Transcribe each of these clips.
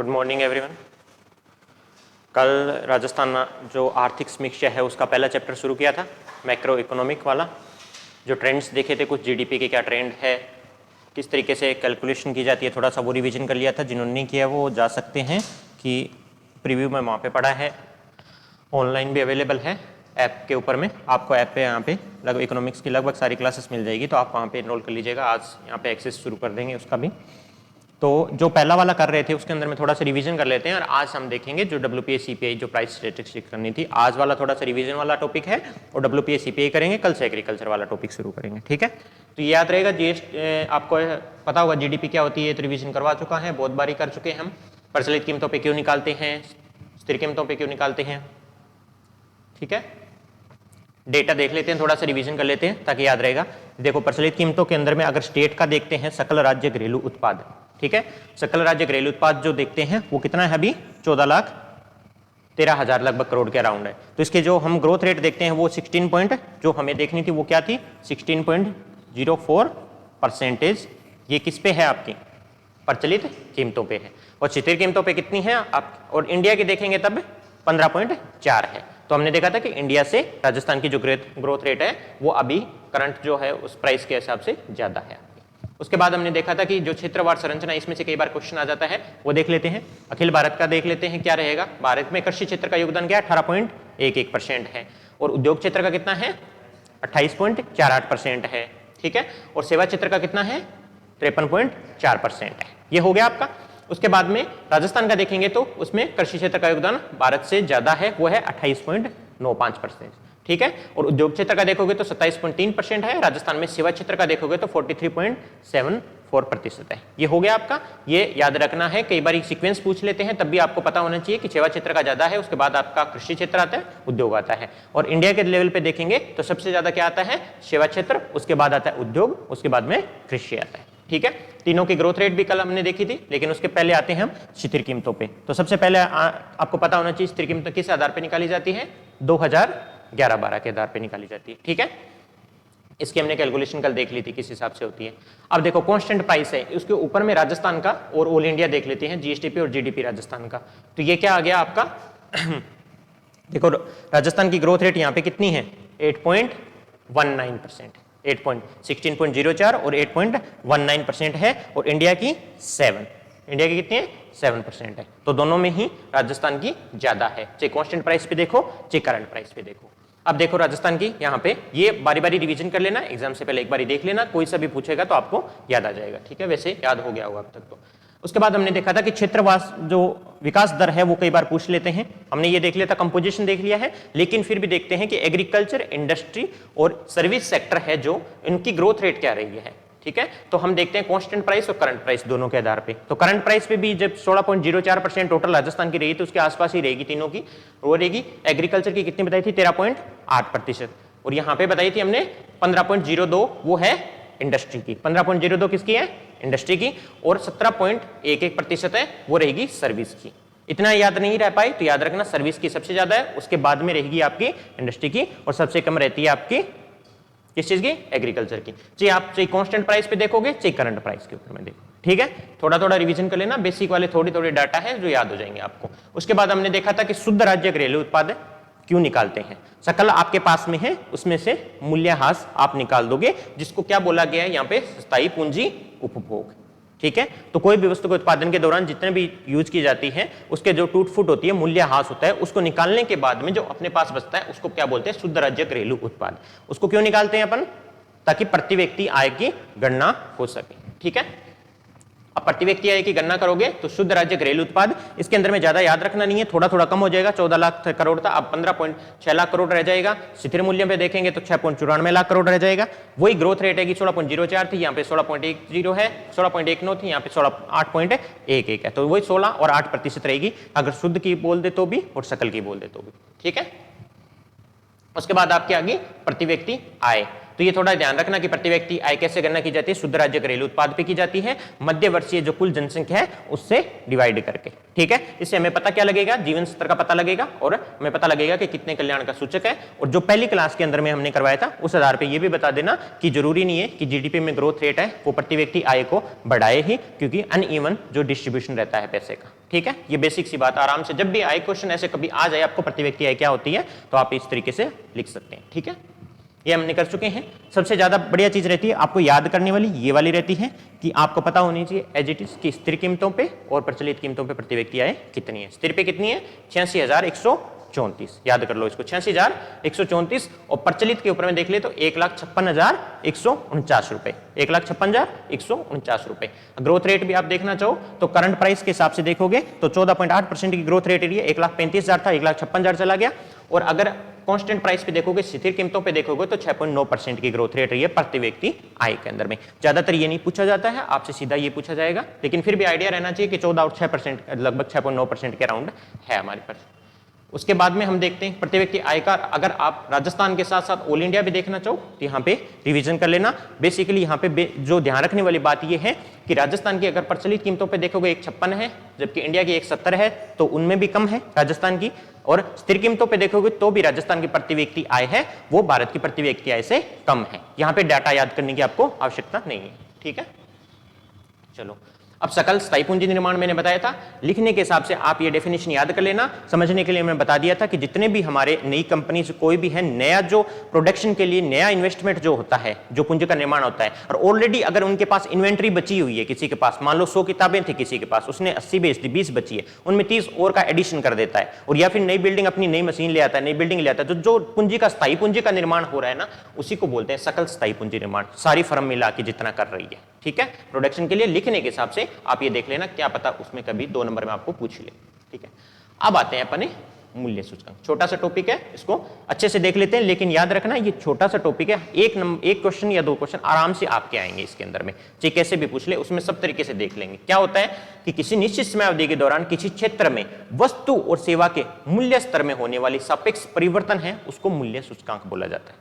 Good morning everyone. कल राजस्थान में जो आर्थिक समीक्षा है उसका पहला चैप्टर शुरू किया था, मैक्रो इकोनॉमिक वाला। जो ट्रेंड्स देखे थे, कुछ जीडीपी के क्या ट्रेंड है, किस तरीके से कैलकुलेशन की जाती है, थोड़ा सा वो रिवीजन कर लिया था। जिन्होंने नहीं किया वो जा सकते हैं कि प्रीव्यू में वहाँ पे पढ़ा है, ऑनलाइन भी अवेलेबल है ऐप के ऊपर में। आपको ऐप पे यहाँ पे लगभग इकोनॉमिक्स की लगभग सारी क्लासेस मिल जाएगी, तो आप वहाँ पे एनरोल कर लीजिएगा। आज यहाँ पे एक्सेस शुरू कर देंगे उसका भी। तो जो पहला वाला कर रहे थे उसके अंदर में थोड़ा सा रिवीजन कर लेते हैं, और आज हम देखेंगे जो WPI CPI जो प्राइस स्टैटिस्टिक्स करनी थी। आज वाला थोड़ा सा रिवीजन वाला टॉपिक है और WPI CPI करेंगे, कल से एग्रीकल्चर वाला टॉपिक शुरू करेंगे। ठीक है, तो ये याद रहेगा। आपको पता होगा जीडीपी क्या होती है, तो रिवीजन करवा चुका है, बहुत बारी कर चुके हैं हम। प्रचलित कीमतों पर क्यों निकालते हैं, स्थिर कीमतों पर क्यों निकालते हैं। ठीक है, डेटा देख लेते हैं, थोड़ा सा रिवीजन कर लेते हैं ताकि याद रहेगा। देखो, प्रचलित कीमतों के अंदर में अगर स्टेट का देखते हैं, सकल राज्य घरेलू उत्पाद, ठीक है, सकल राज्य घरेलू उत्पाद जो देखते हैं वो कितना है अभी, 14,13,000 लगभग करोड़ के अराउंड है। तो इसके जो हम ग्रोथ रेट देखते हैं वो 16 पॉइंट, जो हमें देखनी थी वो क्या थी, 16.04%। ये किस पे है, आपकी प्रचलित कीमतों पे है। और स्थिर कीमतों पे कितनी है आप, और इंडिया की देखेंगे तब 15.4 है। तो हमने देखा था कि इंडिया से राजस्थान की जो ग्रोथ रेट है वो अभी करंट जो है उस प्राइस के हिसाब से ज्यादा है। उसके बाद हमने देखा था कि जो क्षेत्रवार संरचना, इसमें से कई बार क्वेश्चन आ जाता है, वो देख लेते हैं। अखिल भारत का देख लेते हैं क्या रहेगा। भारत में कृषि क्षेत्र का योगदान क्या है, 18.11% है, और उद्योग क्षेत्र का कितना है, 28.48% है। ठीक है, और सेवा क्षेत्र का कितना है, 53.4% है। ये हो गया आपका। उसके बाद में राजस्थान का देखेंगे तो उसमें कृषि क्षेत्र का योगदान भारत से ज्यादा है, वो है 28.95%। ठीक है, और उद्योग क्षेत्र का देखोगे तो 27.3% है। राजस्थान में सेवा क्षेत्र का देखोगे तो 43.74% है। ये हो गया आपका, ये याद रखना है। कई बार सीक्वेंस पूछ लेते हैं, तब भी आपको पता होना चाहिए कि सेवा क्षेत्र का ज्यादा है, उसके बाद आपका कृषि क्षेत्र आता है, उद्योग आता है। और इंडिया के लेवल पे देखेंगे तो सबसे ज्यादा क्या आता है, सेवा क्षेत्र, उसके बाद आता है उद्योग, उसके बाद में कृषि आता है। ठीक है, तीनों की ग्रोथ रेट भी कल हमने देखी थी, लेकिन उसके पहले आते हैं हम स्थिर कीमतों पे। तो सबसे पहले आपको पता होना चाहिए स्थिर कीमत किस आधार पे निकाली जाती है, 2011-12 के आधार पे निकाली जाती है। ठीक है, इसकी हमने कैलकुलेशन कल देख ली थी किस हिसाब से होती है। अब देखो, कांस्टेंट प्राइस है, उसके ऊपर में राजस्थान का और ऑल इंडिया देख लेते हैं, जीएसटीपी और जीडीपी राजस्थान का। तो ये क्या आ गया आपका देखो, राजस्थान की ग्रोथ रेट यहाँ पे कितनी है, 8.19%, 16.04 और 8.19% है, और इंडिया की 7, इंडिया की कितनी है, 7% है। तो दोनों में ही राजस्थान की ज्यादा है, चाहे कांस्टेंट प्राइस पे देखो चाहे करंट प्राइस पे देखो। अब देखो राजस्थान की यहाँ पे, ये बारी बारी रिवीजन कर लेना, एग्जाम से पहले एक बारी देख लेना, कोई सा भी पूछेगा तो आपको याद आ जाएगा। ठीक है, वैसे याद हो गया होगा अब तक तो। उसके बाद हमने देखा था कि क्षेत्रवास जो विकास दर है वो कई बार पूछ लेते हैं, हमने ये देख लिया था, कंपोजिशन देख लिया है, लेकिन फिर भी देखते हैं कि एग्रीकल्चर, इंडस्ट्री और सर्विस सेक्टर है जो, इनकी ग्रोथ रेट क्या रही है। ठीक है, तो हम देखते हैं कांस्टेंट प्राइस और करंट प्राइस दोनों के आधार पे। तो करंट प्राइस पे भी जब 16.04% टोटल राजस्थान की रही तो उसके आसपास ही रहेगी तीनों की, वो रहेगी। एग्रीकल्चर की कितनी बताई थी, 13.8%, और यहाँ पे बताई थी हमने 15.02, वो है इंडस्ट्री की। 15.02 किसकी है, इंडस्ट्री की, और 17.11% है वो रहेगी सर्विस की। इतना याद नहीं रह पाई तो याद रखना, सर्विस की सबसे ज्यादा है, उसके बाद में रहेगी आपकी इंडस्ट्री की, और सबसे कम रहती है आपकी किस चीज की, एग्रीकल्चर की। चाहे आप चाहे कांस्टेंट प्राइस पे देखोगे चाहे करंट प्राइस के ऊपर में देखो। ठीक है, थोड़ा थोड़ा रिवीजन कर लेना, बेसिक वाले थोड़ी थोड़ी डाटा है जो याद हो जाएंगे आपको। उसके बाद हमने देखा था कि शुद्ध राज्य घरेलू उत्पाद क्यों निकालते हैं। सकल आपके पास में है, उसमें से मूल्यह्रास आप निकाल दोगे, जिसको क्या बोला गया है यहाँ पे, स्थायी पूंजी उपभोग। ठीक है, तो कोई भी वस्तु के उत्पादन के दौरान जितने भी यूज की जाती है उसके जो टूट फूट होती है, मूल्यह्रास होता है, उसको निकालने के बाद में जो अपने पास बचता है उसको क्या बोलते हैं, शुद्ध राज्य घरेलू उत्पाद। उसको क्यों निकालते हैं अपन, ताकि प्रति व्यक्ति आय की गणना हो सके। ठीक है, अब प्रति व्यक्ति आय की गणना करोगे तो शुद्ध राज्य घरेलू उत्पाद, इसके अंदर में ज्यादा याद रखना नहीं है, थोड़ा थोड़ा कम हो जाएगा। 14 लाख करोड़ था, अब 15.6 लाख करोड़ रह जाएगा। स्थिर मूल्य पे देखेंगे तो 6.94 लाख करोड़ रह जाएगा। वही ग्रोथ रेट है, 16.04 थी, यहाँ पे 16.10 है, 16.19 थी, यहाँ पे 8.11 है, तो वही 16 और 8% रहेगी, अगर शुद्ध की बोल दे तो भी और सकल की बोल दे तो भी। ठीक है, उसके बाद आपके आगे प्रति व्यक्ति आय। तो ये थोड़ा ध्यान रखना कि प्रति व्यक्ति आय कैसे गणना की जाती है, शुद्ध राज्य घरेलू उत्पाद पे की जाती है, मध्य वर्षीय जो कुल जनसंख्या है उससे डिवाइड करके। ठीक है, इससे हमें पता क्या लगेगा, जीवन स्तर का पता लगेगा, और हमें पता लगेगा कि कितने कल्याण का सूचक है। और जो पहली क्लास के अंदर में हमने करवाया था उस आधार पर यह भी बता देना कि जरूरी नहीं है कि जीडीपी में ग्रोथ रेट है वो प्रति व्यक्ति आय को बढ़ाए ही, क्योंकि अनइवन जो डिस्ट्रीब्यूशन रहता है पैसे का। ठीक है, ये बेसिक सी बात, आराम से जब भी आए क्वेश्चन ऐसे कभी आ जाए आपको प्रति व्यक्ति आय क्या होती है तो आप इस तरीके से लिख सकते हैं। ठीक है, ये हमने कर चुके हैं। सबसे ज्यादा बढ़िया चीज रहती है आपको याद करने वाली ये वाली रहती है कि आपको पता होनी चाहिए एज इट इज की स्थिर कीमतों पे और प्रचलित कीमतों पे प्रति व्यक्ति आय कितनी है। स्थिर पे कितनी है 86,134, याद कर लो इसको 86,134, और प्रचलित के ऊपर में देख ले तो 1,56,149 रुपए, 1,56,149 रुपए। ग्रोथ रेट भी आप देखना चाहो तो करंट प्राइस के हिसाब से देखोगे तो 14.8% की ग्रोथ रेट रही है। 1,35,000 था 1,56,000 चला गया, और अगर कांस्टेंट प्राइस पे देखोगे स्थिर कीमतों पे देखोगे तो 6.9% की ग्रोथ रेट रही है प्रति व्यक्ति आय के अंदर में। ज्यादातर ये नहीं पूछा जाता है, आपसे सीधा ये पूछा जाएगा, लेकिन फिर भी आइडिया रहना चाहिए कि 14 और 6% लगभग 6.9% के अराउंड है हमारे पास। उसके बाद में हम देखते हैं प्रति व्यक्ति आय का, अगर आप राजस्थान के साथ साथ ऑल इंडिया भी देखना चाहो तो यहाँ पे रिवीजन कर लेना। बेसिकली यहाँ पे जो ध्यान रखने वाली बात ये है कि राजस्थान की अगर प्रचलित कीमतों पे देखोगे 156 है, जबकि इंडिया की 170 है, तो उनमें भी कम है राजस्थान की। और स्थिर कीमतों पे देखोगे तो भी राजस्थान की प्रति व्यक्ति आय है वो भारत की प्रति व्यक्ति आय से कम है। यहाँ पे डाटा याद करने की आपको आवश्यकता नहीं है। ठीक है, चलो अब सकल स्थायी पूंजी निर्माण मैंने बताया था, लिखने के हिसाब से आप ये डेफिनेशन याद कर लेना। समझने के लिए मैं बता दिया था कि जितने भी हमारे नई कंपनी से कोई भी है, नया जो प्रोडक्शन के लिए नया इन्वेस्टमेंट जो होता है, जो पूंजी का निर्माण होता है, और ऑलरेडी अगर उनके पास इन्वेंट्री बची हुई है, किसी के पास मान लो 100 किताबें थी किसी के पास, उसने 80 बेच दी, 20 बची है, उनमें 30 और का एडिशन कर देता है, और या फिर नई बिल्डिंग अपनी नई मशीन ले आता है, नई बिल्डिंग ले आता है, तो जो पूंजी का स्थायी पूंजी का निर्माण हो रहा है ना, उसी को बोलते हैं सकल स्थायी पूंजी निर्माण, सारी फर्म मिला के जितना कर रही है। ठीक है, प्रोडक्शन के लिए लिखने के हिसाब से आप ये देख लेना, क्या पता उसमें कभी 2 नंबर में आपको पूछ ले। ठीक है, अब आते हैं अपने मूल्य सूचकांक। छोटा सा टॉपिक है, इसको अच्छे से देख लेते हैं, लेकिन याद रखना ये छोटा सा टॉपिक है, एक क्वेश्चन या 2 क्वेश्चन आराम से आपके आएंगे इसके अंदर में, चाहे कैसे भी पूछ ले, उसमें सब तरीके से देख लेंगे। क्या होता है कि किसी निश्चित समय अवधि के दौरान किसी क्षेत्र में वस्तु और सेवा के मूल्य स्तर में होने वाली सापेक्ष परिवर्तन है, उसको मूल्य सूचकांक बोला जाता है।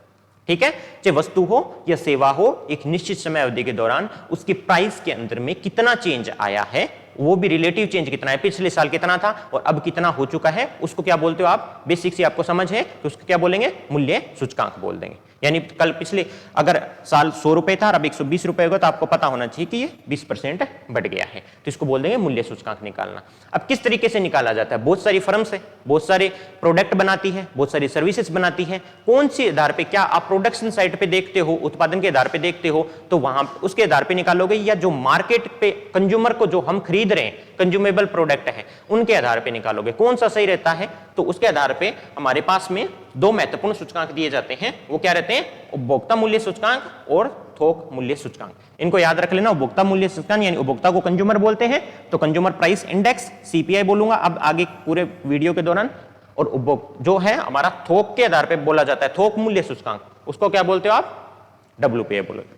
ठीक है, चाहे वस्तु हो या सेवा हो, एक निश्चित समय अवधि के दौरान उसकी प्राइस के अंदर में कितना चेंज आया है, वो भी रिलेटिव चेंज कितना है, पिछले साल कितना था और अब कितना हो चुका है, उसको क्या बोलते हो आप, बेसिक से आपको समझ है तो उसको क्या बोलेंगे, मूल्य सूचकांक बोल देंगे। यानी कल पिछले अगर साल 100 रुपए था और अब 120 रुपए होगा तो आपको पता होना चाहिए कि ये 20% बढ़ गया है, तो इसको बोल देंगे मूल्य सूचकांक निकालना। अब किस तरीके से निकाला जाता है, बहुत सारी फर्म्स है, बहुत सारे प्रोडक्ट बनाती है, बहुत सारी सर्विसेज बनाती है, कौन सी आधार पे, क्या आप प्रोडक्शन साइड पे देखते हो, उत्पादन के आधार पे देखते हो तो वहां उसके आधार पे निकालोगे, या जो मार्केट पे कंज्यूमर को जो हम खरीद रहे हैं कंज्यूमेबल प्रोडक्ट है उनके आधार पे निकालोगे, कौन सा सही रहता है, तो उसके आधार पे हमारे पास में 2 महत्वपूर्ण सूचकांक दिए जाते हैं। वो क्या रहते हैं, उपभोक्ता मूल्य सूचकांक और थोक मूल्य सूचकांक। इनको याद रख लेना, उपभोक्ता मूल्य सूचकांक यानी उपभोक्ता को कंज्यूमर बोलते हैं तो कंज्यूमर प्राइस इंडेक्स सीपीआई बोलूंगा अब आगे पूरे वीडियो के दौरान, और उपभोग जो है हमारा थोक के आधार पे बोला जाता है थोक मूल्य सूचकांक, उसको क्या बोलते हो आप, डब्ल्यूपीआई बोलोगे,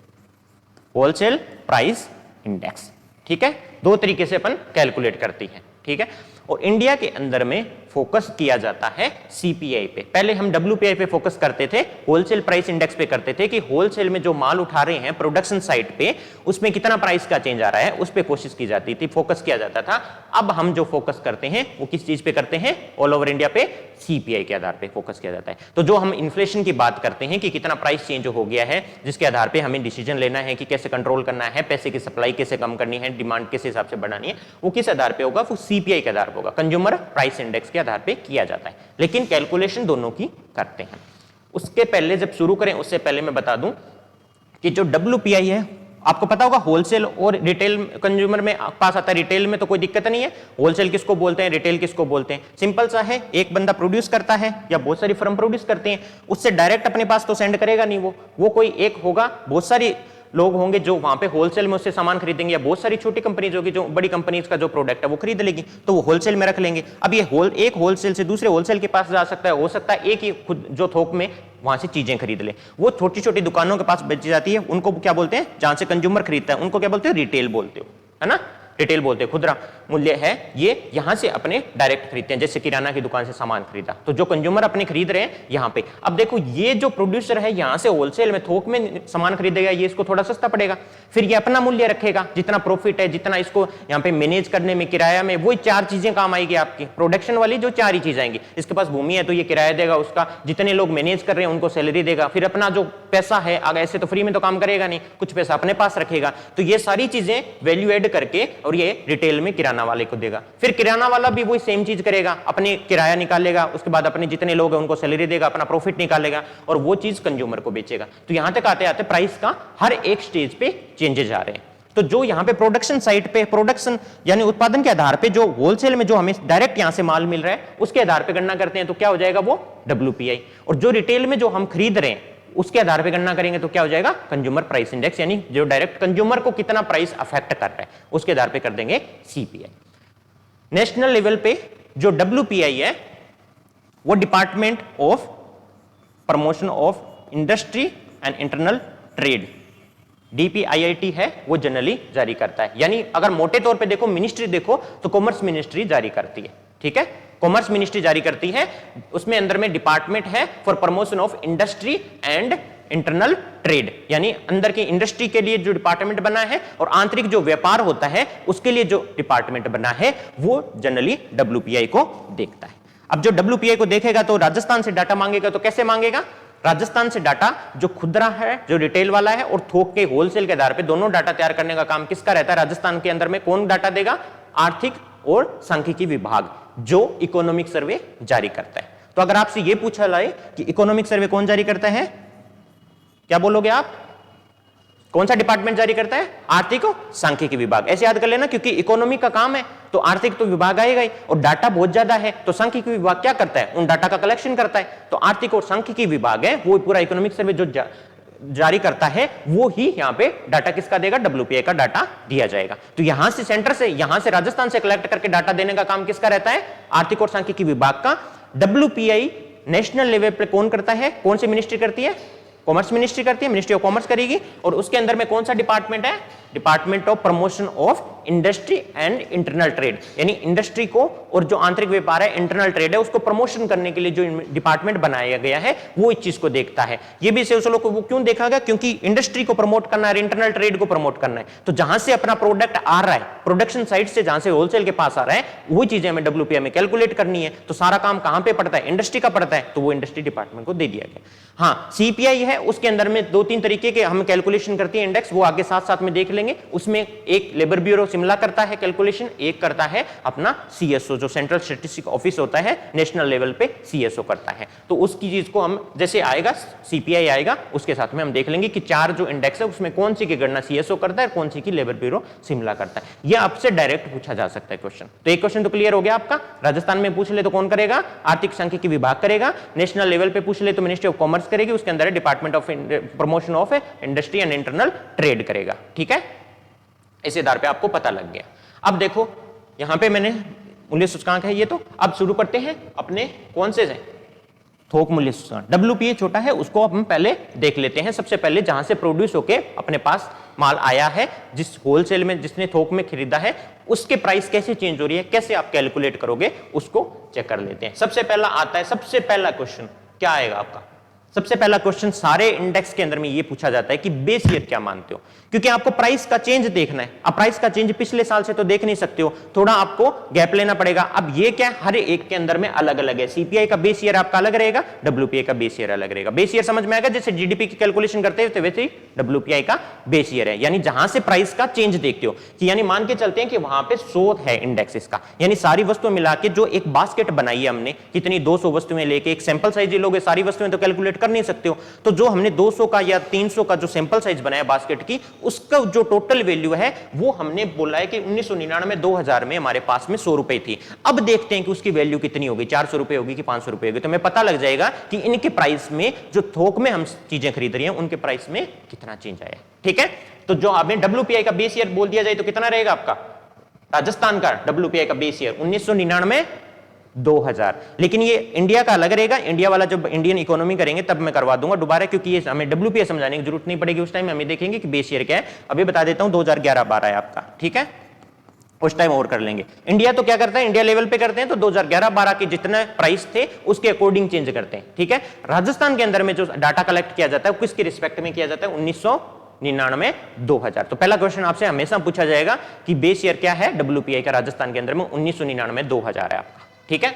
होलसेल प्राइस इंडेक्स। ठीक है, 2 तरीके से अपन कैलकुलेट करती है। ठीक है, और इंडिया के अंदर में फोकस किया जाता है सीपीआई पे, पहले हम डब्ल्यूपीआई पे फोकस करते थे, होलसेल प्राइस इंडेक्स पे करते थे कि होलसेल में जो माल उठा रहे हैं प्रोडक्शन साइड पे उसमें कितना प्राइस का चेंज आ रहा है, उस पे कोशिश की जाती थी, फोकस किया जाता था। अब हम जो फोकस करते हैं वो किस चीज पे करते हैं, ऑल ओवर इंडिया पे सीपीआई के आधार पे फोकस किया जाता है। तो जो हम इन्फ्लेशन की बात करते हैं कि कितना प्राइस चेंज हो गया है, जिसके आधार पे हमें डिसीजन लेना है कि कैसे कंट्रोल करना है, पैसे की सप्लाई कैसे कम करनी है, डिमांड किस हिसाब से बढ़ानी है, वो किस आधार पे होगा, वो सीपीआई के आधार पे होगा, कंज्यूमर प्राइस इंडेक्स के आधार पे किया जाता है। लेकिन कैलकुलेशन दोनों की करते हैं। उसके पहले जब शुरू करें उससे पहले मैं बता दूं कि जो डब्ल्यूपीआई है आपको पता होगा, होलसेल और रिटेल कंज्यूमर में पास आता है, रिटेल में तो कोई दिक्कत नहीं है, होलसेल किसको बोलते हैं, रिटेल किसको बोलते हैं, सिंपल सा है, एक बंदा प्रोड्यूस करता है या बहुत सारी फर्म प्रोड्यूस करते हैं, उससे डायरेक्ट अपने पास तो सेंड करेगा नहीं, वो कोई एक होगा, बहुत सारी लोग होंगे जो वहां पे होलसेल में उससे सामान खरीदेंगे, या बहुत सारी छोटी कंपनीज होगी जो बड़ी कंपनीज का जो प्रोडक्ट है वो खरीद लेगी, तो वो होलसेल में रख लेंगे। अब ये एक होलसेल से दूसरे होलसेल के पास जा सकता है, हो सकता है एक ही खुद जो थोक में वहां से चीजें खरीद ले, वो छोटी छोटी दुकानों के पास बेची जाती है, उनको क्या बोलते हैं, जहां से कंज्यूमर खरीदता है उनको क्या बोलते हो, रिटेल बोलते हो, है ना, रिटेल बोलते हैं, खुदरा मूल्य है ये, यहां से अपने डायरेक्ट खरीदते हैं, जैसे किराना की दुकान से सामान खरीदा, तो जो कंज्यूमर अपने खरीद रहे हैं यहां पे। अब देखो ये जो प्रोड्यूसर है यहां से होलसेल में थोक में सामान खरीदेगा, ये इसको थोड़ा सस्ता पड़ेगा, फिर ये अपना मूल्य रखेगा, जितना प्रॉफिट है, जितना इसको यहां पे मैनेज करने में, किराया में, वही 4 चीजें काम आएगी आपकी, प्रोडक्शन वाली जो 4 ही चीज आएंगी, इसके पास भूमि है तो ये किराया देगा उसका, जितने लोग मैनेज कर रहे हैं उनको सैलरी देगा, फिर अपना जो पैसा है आगे ऐसे तो फ्री में तो काम करेगा नहीं, कुछ पैसा अपने पास रखेगा, तो ये सारी चीजें वैल्यू एड करके और और ये रिटेल में किराना वाले को देगा। फिर किराना वाला भी वही सेम चीज करेगा, अपने किराया निकालेगा, उसके बाद अपने जितने लोग हैं उनको सैलरी देगा, अपना प्रॉफिट निकालेगा और वो चीज कंज्यूमर को बेचेगा। तो यहां तक आते आते प्राइस का हर एक स्टेज पे चेंजेस आ रहे हैं। तो जो यहाँ पे प्रोडक्शन साइट पे, प्रोडक्शन यानी उत्पादन के आधार पे जो होलसेल में जो हमें डायरेक्ट यहां से माल मिल रहा है उसके आधार पे गणना करते हैं, तो क्या हो जाएगा वो WPI। और जो रिटेल में जो हम खरीद रहे हैं उसके आधार पे गणना करेंगे तो क्या हो जाएगा कंज्यूमर प्राइस इंडेक्स, यानी जो डायरेक्ट कंज्यूमर को कितना प्राइस अफेक्ट कर रहा है उसके आधार पे कर देंगे CPI। नेशनल लेवल पे जो WPI है वो department of promotion of industry and internal trade DPIIT है वो जनरली जारी करता है। यानी अगर मोटे तौर पे देखो मिनिस्ट्री देखो तो कॉमर्स मिनिस्ट्री जारी करती है, ठीक है, कॉमर्स मिनिस्ट्री जारी करती है। उसमें अंदर में डिपार्टमेंट है for promotion of industry and internal trade, यानी अंदर की इंडस्ट्री के लिए जो डिपार्टमेंट बना है और आंतरिक जो व्यापार होता है उसके लिए जो डिपार्टमेंट बना है वो जनरली WPI को देखता है। अब जो WPI को देखेगा तो राजस्थान से डाटा मांगेगा, तो कैसे मांगेगा? राजस्थान से डाटा जो खुदरा है, जो रिटेल वाला है और थोक के होलसेल के आधार पे दोनों डाटा तैयार करने का काम किसका रहता है? राजस्थान के अंदर में कौन डाटा देगा? आर्थिक और सांख्यिकी विभाग जो इकोनॉमिक सर्वे जारी करता है। तो अगर आपसे यह पूछा जाए कि इकोनॉमिक सर्वे कौन जारी करता है, क्या बोलोगे आप? कौन सा डिपार्टमेंट जारी करता है? आर्थिक और सांख्यिकी विभाग। ऐसे याद कर लेना क्योंकि इकोनॉमी का काम है तो आर्थिक तो विभाग आएगा ही, और डाटा बहुत ज्यादा है तो सांख्यिकी विभाग क्या करता है? उन डाटा का कलेक्शन करता है। तो आर्थिक और सांख्यिकी विभाग है वो पूरा इकोनॉमिक सर्वे जो जारी करता है वो ही यहाँ पे डाटा किसका देगा? WPI का डाटा दिया जाएगा। तो यहां से सेंटर से, यहां से राजस्थान से कलेक्ट करके डाटा देने का काम किसका रहता है? आर्थिक और सांख्यिकी विभाग का। WPI नेशनल लेवल पे कौन करता है? कौन सी मिनिस्ट्री करती है? कॉमर्स मिनिस्ट्री करती है, मिनिस्ट्री ऑफ कॉमर्स करेगी। और उसके अंदर में कौन सा डिपार्टमेंट है? Department of promotion of industry and internal trade, यानी इंडस्ट्री को और जो आंतरिक व्यापार है, इंटरनल ट्रेड है, उसको प्रमोशन करने के लिए जो डिपार्टमेंट बनाया गया है वो इस चीज को देखता है। ये भी सेल्स को वो क्यों देखा गया? क्योंकि इंडस्ट्री को प्रमोट करना है, इंटरनल ट्रेड को प्रमोट करना है। तो जहां से अपना प्रोडक्ट आ रहा है, प्रोडक्शन साइड से जहां से होलसेल के पास आ रहा है, वही चीजें हमें WPI में कैलकुलेट करनी है। तो सारा काम कहां पे पड़ता है? इंडस्ट्री का पड़ता है, तो वो इंडस्ट्री डिपार्टमेंट को दे दिया गया। हाँ, CPI है, उसके अंदर में 2-3 तरीके के हम कैलकुलेशन करती है इंडेक्स, वो आगे साथ साथ में देख लेंगे। उसमें एक लेबर ब्यूरो शिमला करता है कैलकुलेशन, एक करता है अपना CSO जो सेंट्रल स्टैटिस्टिक्स ऑफिस होता है नेशनल लेवल पे, CSO करता है। तो उसकी चीज को हम जैसे आएगा CPI आएगा उसके साथ में हम देख लेंगे कि 4 जो इंडेक्स है उसमें कौन सी की गणना CSO करता है, कौन सी की लेबर ब्यूरो शिमला करता है। यह आपसे डायरेक्ट पूछा जा सकता है क्वेश्चन। तो एक क्वेश्चन तो क्लियर हो गया आपका। राजस्थान में पूछ ले तो कौन करेगा? आर्थिक सांख्यिकी विभाग करेगा। नेशनल लेवल पे पूछ ले तो मिनिस्ट्री ऑफ कॉमर्स करेगी, उसके अंदर department of promotion of industry and internal trade करेगा। ठीक है, इस आधार पे आपको पता लग गया। अब देखो यहां पे मैंने मूल्य सूचकांक है ये, तो अब शुरू करते हैं अपने कौन से थोक मूल्य सूचकांक। WPI छोटा है उसको हम पहले देख लेते हैं। सबसे पहले जहां से प्रोड्यूस होके अपने पास माल आया है, जिस होलसेल में जिसने थोक में खरीदा है, उसके प्राइस कैसे चेंज हो रही है, कैसे आप कैलकुलेट करोगे उसको चेक कर लेते हैं। सबसे पहला आता है, सबसे पहला क्वेश्चन क्या आएगा आपका? सबसे पहला क्वेश्चन सारे इंडेक्स के अंदर में ये पूछा जाता है कि बेस ईयर क्या मानते हो, क्योंकि आपको प्राइस का चेंज देखना है। अब प्राइस का चेंज पिछले साल से तो देख नहीं सकते हो, थोड़ा आपको गैप लेना पड़ेगा। अब ये क्या, हर एक के अंदर में अलग अलग है। CPI का बेस ईयर आपका अलग रहेगा, WPI का बेस ईयर अलग रहेगा। बेस ईयर समझ में आएगा, जैसे GDP की कैलकुलेशन करते हैं वैसे ही WPI का बेस ईयर है, यानी जहां से प्राइस का चेंज देखते हो कि यानी मान के चलते हैं कि वहां पे 100 है इंडेक्स इसका, यानी सारी वस्तुएं मिला के जो एक बास्केट बनाई है हमने, कितनी 200 वस्तुएं लेके एक सैंपल साइज लोगे, सारी वस्तुएं तो कैलकुलेट कर नहीं सकते हो। तो जो हमने 200 का या 300 का जो सैंपल साइज बनाया बास्केट की, उसका जो टोटल वैल्यू है वो हमने बोला है कि 1999-2000 में हमारे पास में 100 रुपए थी। अब देखते हैं कि उसकी वैल्यू कितनी होगी, 400 रुपए होगी कि 500 रुपए होगी। तो हमें पता लग जाएगा कि इनके प्राइस में, जो थोक में हम चीजें खरीद रही हैं, उनके प्राइस में कितना चेंज आया। ठीक है, तो जो आपने WPI का बेस ईयर बोल दिया जाए तो कितना रहेगा आपका? राजस्थान का WPI का बेस ईयर 1999-2000। लेकिन ये इंडिया का अलग रहेगा। इंडिया वाला जब इंडियन इकोनॉमी करेंगे तब मैं करवा दूंगा दोबारा, क्योंकि ये हमें WPI समझाने की जरूरत नहीं पड़ेगी। उस टाइम हमें देखेंगे कि बेस ईयर क्या है। अभी बता देता हूं 2011-12 है आपका। ठीक है, उस टाइम और कर लेंगे। इंडिया तो क्या करता है, इंडिया लेवल पे करते हैं तो 2011-12 के जितने प्राइस थे उसके अकॉर्डिंग चेंज करते हैं। ठीक है, राजस्थान के अंदर में जो डाटा कलेक्ट किया जाता है किसके रिस्पेक्ट में किया जाता है? 1999-2000। तो पहला क्वेश्चन आपसे हमेशा पूछा जाएगा कि बेस ईयर क्या है WPI का राजस्थान के अंदर में? 1999-2000 है आपका। ठीक है,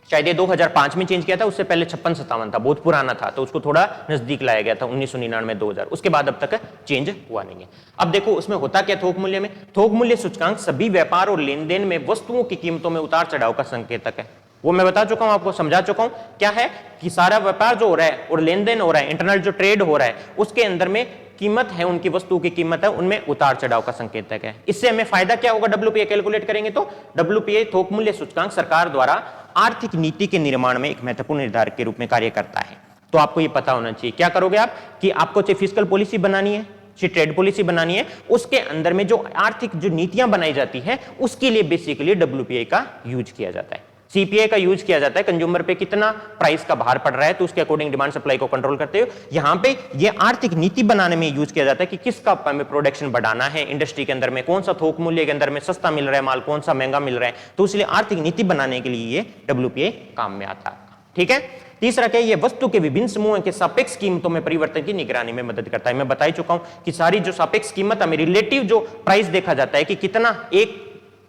शायद ये 2005 में चेंज किया था, उससे पहले 56-57 था, बहुत पुराना था, तो उसको थोड़ा नजदीक लाया गया था 1999 2000, उसके बाद अब तक चेंज हुआ नहीं है। अब देखो उसमें होता क्या थोक मूल्य में, थोक मूल्य सूचकांक सभी व्यापार और लेन देन में वस्तुओं की कीमतों में उतार चढ़ाव का संकेतक है। वो मैं बता चुका हूं आपको, समझा चुका हूं क्या है कि सारा व्यापार जो हो रहा है और लेन देन हो रहा है, इंटरनल जो ट्रेड हो रहा है, उसके अंदर में कीमत है, उनकी वस्तु की कीमत है, उनमें उतार चढ़ाव का संकेतक है। इससे हमें फायदा क्या होगा, डब्ल्यूपीए कैलकुलेट करेंगे तो डब्ल्यूपीए थोक मूल्य सूचकांक सरकार द्वारा आर्थिक नीति के निर्माण में एक महत्वपूर्ण निर्धारक के रूप में कार्य करता है। तो आपको ये पता होना चाहिए, क्या करोगे आप कि आपको चाहे फिस्कल पॉलिसी बनानी है, चाहे ट्रेड पॉलिसी बनानी है, उसके अंदर में जो आर्थिक जो नीतियां बनाई जाती है उसके लिए बेसिकली डब्ल्यूपीए का यूज किया जाता है। सीपीआई का यूज किया जाता है कंज्यूमर पे कितना प्राइस का भार पड़ रहा है, तो उसके अकॉर्डिंग डिमांड सप्लाई को कंट्रोल करते हुए यहां पे ये आर्थिक नीति बनाने में यूज किया जाता है कि किसका प्रोडक्शन बढ़ाना है इंडस्ट्री के अंदर में, कौन सा थोक मूल्य के अंदर में सस्ता मिल रहा है माल, कौन सा महंगा मिल रहा है, तो इसलिए आर्थिक नीति बनाने के लिए ये डब्ल्यूपीए काम में आता है। ठीक है। तीसरा क्या है, ये वस्तु के विभिन्न समूहों के सापेक्ष कीमतों में परिवर्तन की निगरानी में मदद करता है। मैं बता ही चुका हूं कि सारी जो सापेक्ष कीमत है, रिलेटिव जो प्राइस देखा जाता है कि कितना एक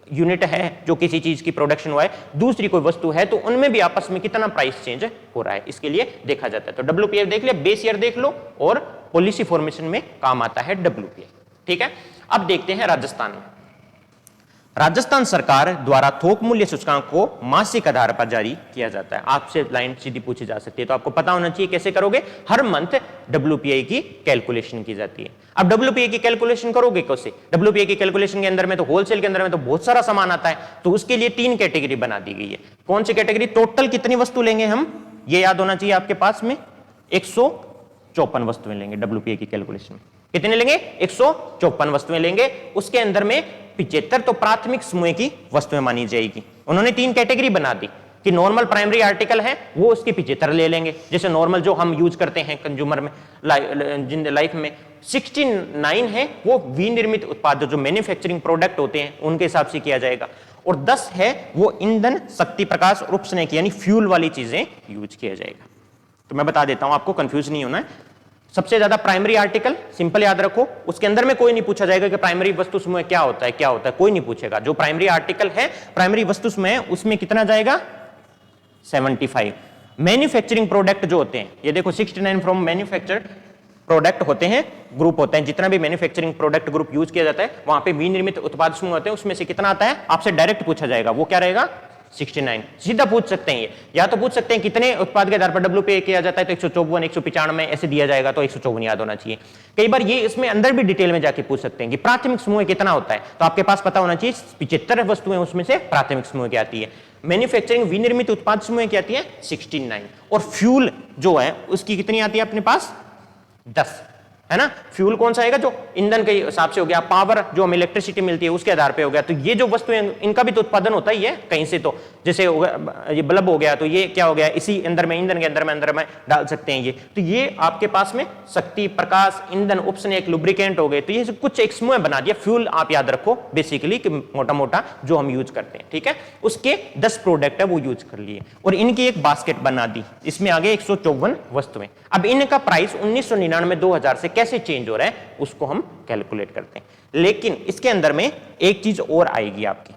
यूनिट है जो किसी चीज की प्रोडक्शन हुआ है, दूसरी कोई वस्तु है, तो उनमें भी आपस में कितना प्राइस चेंज हो रहा है, इसके लिए देखा जाता है। तो डब्ल्यूपीए देख लिया, बेस ईयर देख लो, और पॉलिसी फॉर्मेशन में काम आता है डब्ल्यूपीए। ठीक है। अब देखते हैं राजस्थान में। राजस्थान सरकार द्वारा थोक मूल्य सूचकांक को मासिक आधार पर जारी किया जाता है। आपसे लाइन सीधी पूछी जा सकती है, तो आपको पता होना चाहिए कैसे करोगे, हर मंथ डब्ल्यूपीआई की कैलकुलेशन की जाती है। अब डब्ल्यूपीआई की कैलकुलेशन करोगे कैसे, डब्ल्यूपीआई की कैलकुलेशन के अंदर में तो होलसेल के अंदर में तो बहुत सारा सामान आता है, तो उसके लिए 3 कैटेगरी बना दी गई है। कौन सी कैटेगरी, टोटल कितनी वस्तु लेंगे हम, ये याद होना चाहिए आपके पास में, 154 वस्तुएं लेंगे डब्ल्यूपीआई की कैलकुलेशन में। कितने लेंगे, 154 वस्तुएं लेंगे। उसके अंदर में 75 तो प्राथमिक समूह की वस्तुएं मानी जाएगी। उन्होंने 3 कैटेगरी बना दी कि नॉर्मल प्राइमरी आर्टिकल है वो उसकी 75 ले लेंगे, जैसे नॉर्मल जो हम यूज करते हैं कंज्यूमर में लाइफ में। 69 है वो विनिर्मित उत्पाद जो मैन्युफैक्चरिंग प्रोडक्ट होते हैं उनके हिसाब से किया जाएगा, और 10 है वो ईंधन, शक्ति प्रकाश और उपस्नय की यानी फ्यूल वाली चीजें यूज किया जाएगा। तो मैं बता देता हूं, आपको कंफ्यूज नहीं होना है। सबसे ज्यादा प्राइमरी आर्टिकल, सिंपल याद रखो, उसके अंदर में कोई नहीं पूछा जाएगा कि प्राइमरी वस्तु समूह क्या होता है, क्या होता है, कोई नहीं पूछेगा। जो प्राइमरी आर्टिकल है, प्राइमरी वस्तु समूह है, उसमें कितना जाएगा, 75। मैन्युफैक्चरिंग प्रोडक्ट जो होते हैं, ये देखो 69 फ्रॉम मैन्युफैक्चर्ड प्रोडक्ट होते हैं, ग्रुप होते हैं, जितना भी मैन्युफैक्चरिंग प्रोडक्ट ग्रुप यूज किया जाता है वहां पे विनिर्मित उत्पाद समूह होते हैं, उसमें से कितना आता है आपसे डायरेक्ट पूछा जाएगा, वो क्या रहेगा, 69। सीधा पूछ सकते हैं ये, या तो पूछ सकते हैं कितने उत्पाद के आधार पर डब्ल्यूपीए किया जाता है, तो 154, 195 ऐसे दिया जाएगा, तो 154 याद होना चाहिए। कई बार ये इसमें अंदर भी डिटेल में जाके पूछ सकते हैं कि प्राथमिक समूह कितना होता है, तो आपके पास पता होना चाहिए 75 वस्तुएं उसमें से प्राथमिक समूह की आती है। मैन्युफैक्चरिंग विनिर्मित उत्पाद समूह की आती है 69, और फ्यूल जो है उसकी कितनी आती है अपने पास, 10 है ना। फ्यूल कौन सा आएगा, जो ईंधन के हिसाब से हो गया, पावर जो हमें इलेक्ट्रिसिटी मिलती है उसके आधार पे हो गया। तो ये जो वस्तुएं इनका भी तो उत्पादन होता ही है कहीं से, तो जैसे ये बल्ब हो गया, तो ये क्या हो गया, इसी अंदर में ईंधन के अंदर में डाल सकते हैं ये। तो ये आपके पास में शक्ति, प्रकाश, ईंधन, उपस्नय, लुब्रिकेंट हो गए। तो ये कुछ एक समूह बना दिया। फ्यूल आप याद रखो बेसिकली कि मोटा मोटा जो हम यूज करते हैं, ठीक है, उसके 10 प्रोडक्ट है वो यूज कर लिए, और इनकी एक बास्केट बना दी, इसमें आगे 154 वस्तुएं। अब इनका प्राइस 1999 2000 से कैसे चेंज हो रहा है उसको हम कैलकुलेट करते हैं। लेकिन इसके अंदर में एक चीज और आएगी आपकी।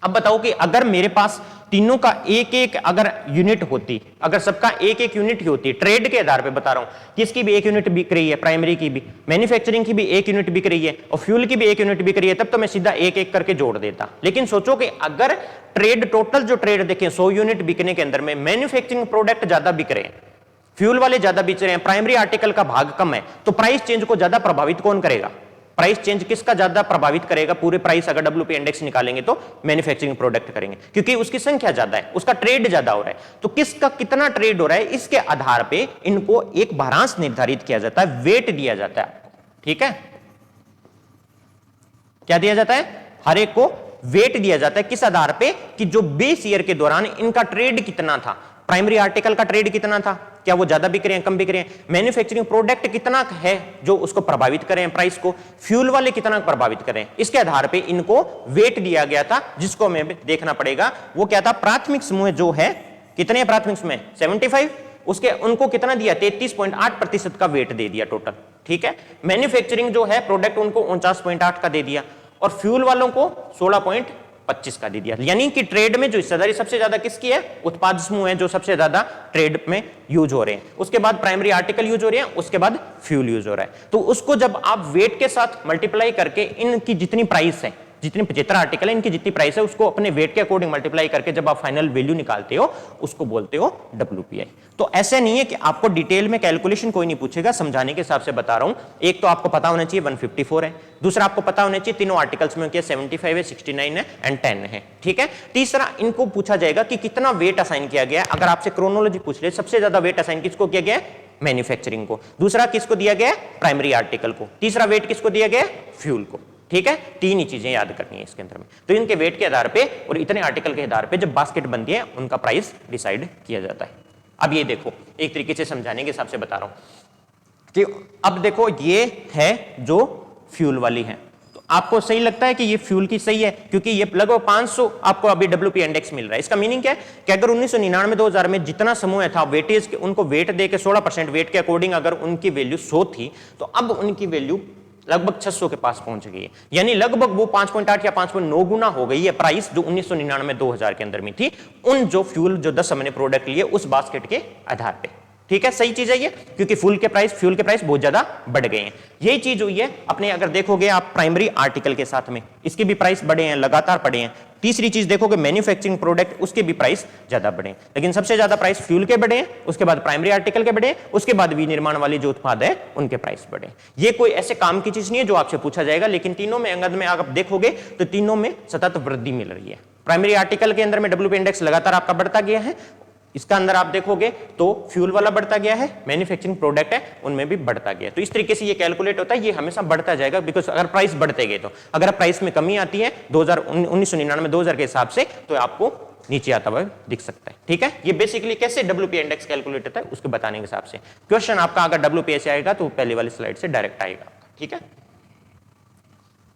अब बताओ कि अगर मेरे पास तीनों का एक एक अगर यूनिट होती, अगर सबका एक एक यूनिट ही होती, ट्रेड के आधार पे बता रहा हूं, किसकी भी एक यूनिट बिक रही है, प्राइमरी की भी, मैन्युफैक्चरिंग की भी एक यूनिट बिक रही है, और फ्यूल की भी एक यूनिट बिक रही है, तब तो मैं सीधा एक एक करके जोड़ देता। लेकिन सोचो कि अगर ट्रेड, टोटल जो ट्रेड देखें 100 यूनिट बिकने के अंदर में मैन्युफैक्चरिंग प्रोडक्ट ज्यादा बिक रहे हैं, फ्यूल वाले ज्यादा बेच रहे हैं, प्राइमरी आर्टिकल का भाग कम है, तो प्राइस चेंज को ज्यादा प्रभावित कौन करेगा, प्राइस चेंज किसका ज्यादा प्रभावित करेगा, पूरे प्राइस अगर डब्ल्यूपीआई इंडेक्स निकालेंगे तो मैन्युफैक्चरिंग प्रोडक्ट करेंगे, क्योंकि उसकी संख्या ज्यादा है, उसका ट्रेड ज्यादा हो रहा है। तो किसका कितना ट्रेड हो रहा है इसके आधार पे इनको एक भारांश निर्धारित किया जाता है, वेट दिया जाता है आपको, ठीक है। क्या दिया जाता है, हर एक को वेट दिया जाता है, किस आधार पे, कि जो बेस ईयर के दौरान इनका ट्रेड कितना था, प्राइमरी आर्टिकल का ट्रेड कितना था, क्या वो ज्यादा बिक रहे हैं, कम बिक रहे हैं, मैन्युफैक्चरिंग प्रोडक्ट कितना है जो उसको प्रभावित करें प्राइस को, फ्यूल वाले कितना प्रभावित करें, इसके आधार पे इनको वेट दिया गया था, जिसको हमें देखना पड़ेगा। वो क्या था, प्राथमिक समूह जो है, कितने प्राथमिक समूह, 75, उसके उनको कितना दिया, 33.8% का वेट दे दिया टोटल, ठीक है। मैन्युफैक्चरिंग जो है प्रोडक्ट उनको 49.8 का दे दिया, और फ्यूल वालों को 25 का दे दिया। यानी कि ट्रेड में जो हिस्सेदारी सबसे ज्यादा किसकी है, उत्पाद समूह है जो सबसे ज्यादा ट्रेड में यूज हो रहे हैं, उसके बाद प्राइमरी आर्टिकल यूज हो रहे हैं, उसके बाद फ्यूल यूज हो रहा है। तो उसको जब आप वेट के साथ मल्टीप्लाई करके इनकी जितनी प्राइस है, जितनी 75 आर्टिकल है, इनकी जितनी प्राइस है, उसको अपने वेट के अकॉर्डिंग मल्टीप्लाई करके जब आप फाइनल वैल्यू निकालते हो उसको बोलते हो WPI। तो ऐसे नहीं है कि आपको डिटेल में कैलकुलेशन कोई नहीं पूछेगा, समझाने के हिसाब से बता रहा हूं। एक तो आपको पता होना चाहिए 154 है, दूसरा आपको पता होना चाहिए तीनों आर्टिकल्स में क्या 75 है, 69 है एंड 10 है, ठीक है। तीसरा इनको पूछा जाएगा कि कितना वेट असाइन किया गया है। अगर आपसे क्रोनोलॉजी पूछ ले, सबसे ज्यादा वेट असाइन किसको किया गया है, मैन्युफैक्चरिंग को, दूसरा किसको दिया गया है, प्राइमरी आर्टिकल को, तीसरा वेट किसको दिया गया है, फ्यूल को, ठीक है। तीन ही चीजें याद करनी है इसके अंदर में। तो इनके वेट के आधार पे और इतने आर्टिकल के आधार पे जब बास्केट बनती है उनका प्राइस डिसाइड किया जाता है। अब ये देखो, एक तरीके से समझाने के हिसाब से बता रहा हूं कि अब देखो ये है जो फ्यूल वाली है, तो आपको सही लगता है कि ये फ्यूल की सही है, क्योंकि ये लगभग 500 आपको अभी WPI इंडेक्स मिल रहा है। इसका मीनिंग क्या है कि अगर 1999-2000 में जितना समूह था वेटेज, उनको वेट दे के 16% वेट के अकॉर्डिंग अगर उनकी वैल्यू 100 थी, तो अब उनकी वैल्यू लगभग 600 के पास पहुंच गई है। यानी लगभग वो 5.8 या 5.9 गुना हो गई है प्राइस जो 1999-2000 के अंदर में थी, उन जो फ्यूल जो 10 हमने प्रोडक्ट लिए उस बास्केट के आधार पे, ठीक है। सही चीज है ये, क्योंकि फ्यूल के प्राइस बहुत ज्यादा बढ़ गए हैं। यही चीज हुई है अपने, अगर देखोगे आप प्राइमरी आर्टिकल के साथ में, इसके भी प्राइस बढ़े हैं, लगातार बढ़े हैं। तीसरी चीज देखोगे मैन्युफैक्चरिंग प्रोडक्ट, उसके भी प्राइस ज्यादा बढ़े, लेकिन सबसे ज्यादा प्राइस फ्यूल के बढ़े हैं, उसके बाद प्राइमरी आर्टिकल के बढ़े, उसके बाद विनिर्माण वाली जो उत्पाद है उनके प्राइस बढ़े। ये कोई ऐसे काम की चीज नहीं है जो आपसे पूछा जाएगा, लेकिन तीनों में अंगद में आप देखोगे तो तीनों में सतत वृद्धि मिल रही है। प्राइमरी आर्टिकल के अंदर में WPI इंडेक्स लगातार आपका बढ़ता गया है, इसका अंदर आप देखोगे तो फ्यूल वाला बढ़ता गया है, मैन्युफैक्चरिंग प्रोडक्ट है उनमें भी बढ़ता गया। तो इस तरीके से ये कैलकुलेट होता है, ये हमेशा बढ़ता जाएगा, बिकॉज अगर प्राइस बढ़ते गए तो, अगर प्राइस में कमी आती है 1999-2000 के हिसाब से, तो आपको नीचे आता हुआ दिख सकता है, ठीक है। ये बेसिकली कैसे WPI इंडेक्स कैलकुलेट होता है उसको बताने के हिसाब से। क्वेश्चन आपका अगर WPI से आएगा तो पहले वाली स्लाइड से डायरेक्ट आएगा, ठीक है।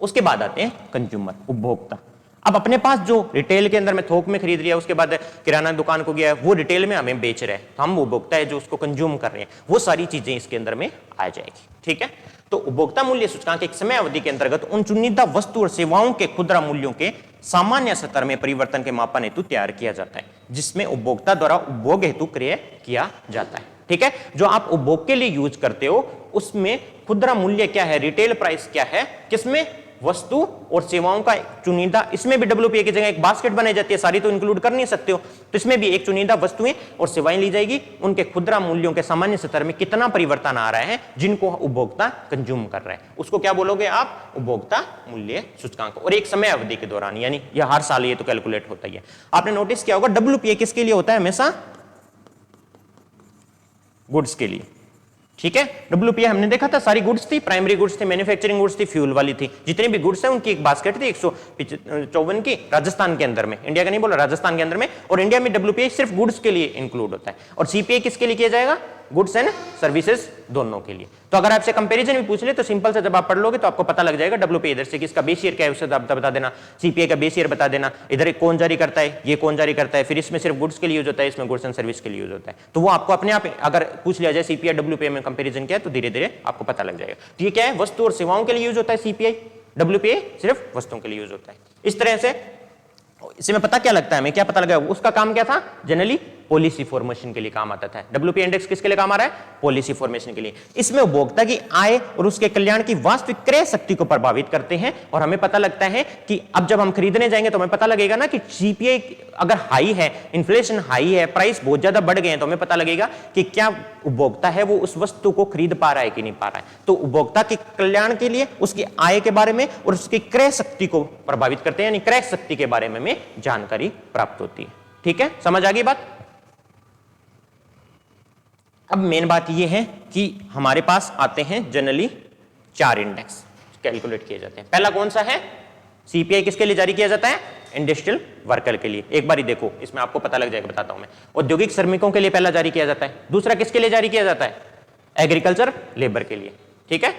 उसके बाद आते हैं कंज्यूमर, उपभोक्ता। अब अपने पास जो रिटेल के अंदर में थोक में खरीद लिया, उसके बाद किराना दुकान को गया, वो रिटेल में हमें बेच रहे हैं, तो हम उपभोक्ता है जो उसको कंज्यूम कर रहे हैं, वो सारी चीजें इसके अंदर में आ जाएगी, ठीक है। तो उपभोक्ता मूल्य सूचकांक एक समय अवधि के अंतर्गत उन चुनिंदा वस्तु और सेवाओं के खुदरा मूल्यों के सामान्य स्तर में परिवर्तन के मापन हेतु तैयार किया जाता है, जिसमें उपभोक्ता द्वारा उपभोग हेतु क्रय किया जाता है, ठीक है। जो आप उपभोग के लिए यूज करते हो उसमें खुदरा मूल्य क्या है, रिटेल प्राइस क्या है, किसमें, वस्तु और सेवाओं का चुनिंदा, इसमें भी WPI की जगह एक बास्केट बनाई जाती है, सारी तो इंक्लूड कर नहीं सकते हो, तो इसमें भी एक चुनिंदा वस्तुएं और सेवाएं ली जाएगी, उनके खुदरा मूल्यों के सामान्य स्तर में कितना परिवर्तन आ रहा है जिनको उपभोक्ता कंज्यूम कर रहे हैं, उसको क्या बोलोगे आप, उपभोक्ता मूल्य सूचकांक। और एक समय अवधि के दौरान, यानी यह हर साल ये तो कैलकुलेट होता ही है। आपने नोटिस किया होगा WPI किसके लिए होता है, हमेशा गुड्स के लिए, ठीक है। WPI हमने देखा था सारी गुड्स थी, प्राइमरी गुड्स थी, मैन्युफैक्चरिंग गुड्स थी, फ्यूल वाली थी, जितनी भी गुड्स है उनकी एक बास्केट थी 154 की, राजस्थान के अंदर में, इंडिया का नहीं बोला, राजस्थान के अंदर में। और इंडिया में WPI सिर्फ गुड्स के लिए इंक्लूड होता है, और CPI किसके लिए किया जाएगा, गुड्स एंड सर्विसेज दोनों के लिए। तो अगर आपसे कंपैरिजन भी पूछ ले तो सिंपल से जब आप पढ़ लोगे तो आपको पता लग जाएगा WPI इधर से किसका बेस ईयर क्या है उसे आप बता देना, CPI का बेस ईयर बता देना, इधर एक कौन जारी करता है, ये कौन जारी करता है, फिर इसमें सिर्फ गुड्स के लिए यूज होता है, इसमें गुड्स एंड सर्विस के लिए यूज होता है। तो वो आपको अपने आप अगर पूछ लिया जाए CPI WPI में कंपेरिजन क्या है तो धीरे धीरे आपको पता लग जाएगा। तो ये क्या है, वस्तु और सेवाओं के लिए यूज होता है CPI, WPI सिर्फ वस्तुओं के लिए यूज होता है। इस तरह से इसमें पता क्या लगता है हमें, क्या पता लगा, उसका काम क्या था, जनरली पॉलिसी फॉर्मेशन के लिए काम आता था। WPI इंडेक्स किसके लिए काम आ रहा है, पॉलिसी फॉर्मेशन के लिए। इसमें उपभोक्ता की आय और उसके कल्याण की वास्तविक क्रय शक्ति को प्रभावित करते हैं, और हमें पता लगता है कि अब जब हम खरीदने जाएंगे तो हमें पता लगेगा ना कि CPI अगर हाई है, इन्फ्लेशन हाई है, प्राइस बहुत ज्यादा बढ़ गए हैं, तो हमें पता लगेगा कि क्या उपभोक्ता है वो उस वस्तु को खरीद पा रहा है कि नहीं पा रहा है। तो उपभोक्ता के कल्याण के लिए उसकी आय के बारे में और उसकी क्रय शक्ति को प्रभावित करते हैं, यानी क्रय शक्ति के बारे में जानकारी प्राप्त होती है, ठीक है। समझ आ गई बात। अब मेन बात यह है कि हमारे पास आते हैं जनरली 4 इंडेक्स कैलकुलेट किए जाते हैं। पहला कौन सा है, CPI किसके लिए जारी किया जाता है, इंडस्ट्रियल वर्कर के लिए। एक बारी देखो इसमें आपको पता लग जाएगा, बताता हूं मैं। औद्योगिक श्रमिकों के लिए पहला जारी किया जाता है, दूसरा किसके लिए जारी किया जाता है, एग्रीकल्चर लेबर के लिए, ठीक है।